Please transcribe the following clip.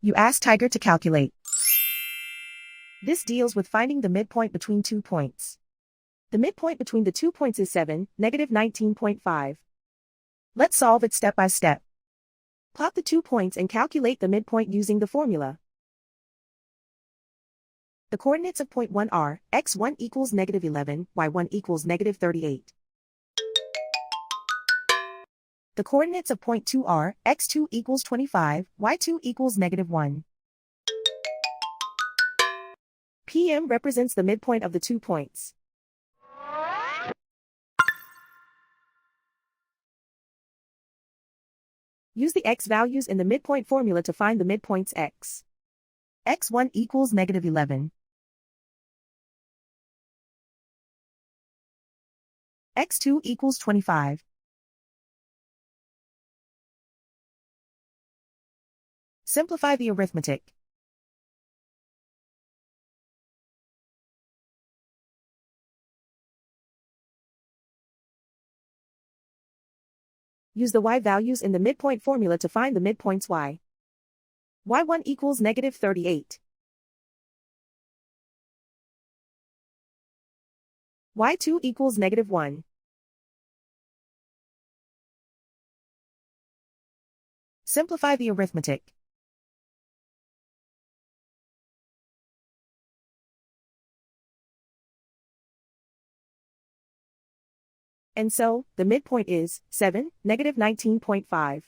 You ask Tiger to calculate. This deals with finding the midpoint between 2 points. The midpoint between the 2 points is 7, negative 19.5. Let's solve it step by step. Plot the 2 points and calculate the midpoint using the formula. The coordinates of point 1 are, x1 equals negative 11, y1 equals negative 38. The coordinates of point 2 are, x2 equals 25, y2 equals negative 1. PM represents the midpoint of the 2 points. Use the x values in the midpoint formula to find the midpoints x. x1 equals negative 11. x2 equals 25. Simplify the arithmetic. Use the y values in the midpoint formula to find the midpoints y. y1 equals negative 38. y2 equals negative 1. Simplify the arithmetic. And so, the midpoint is 7, negative 19.5.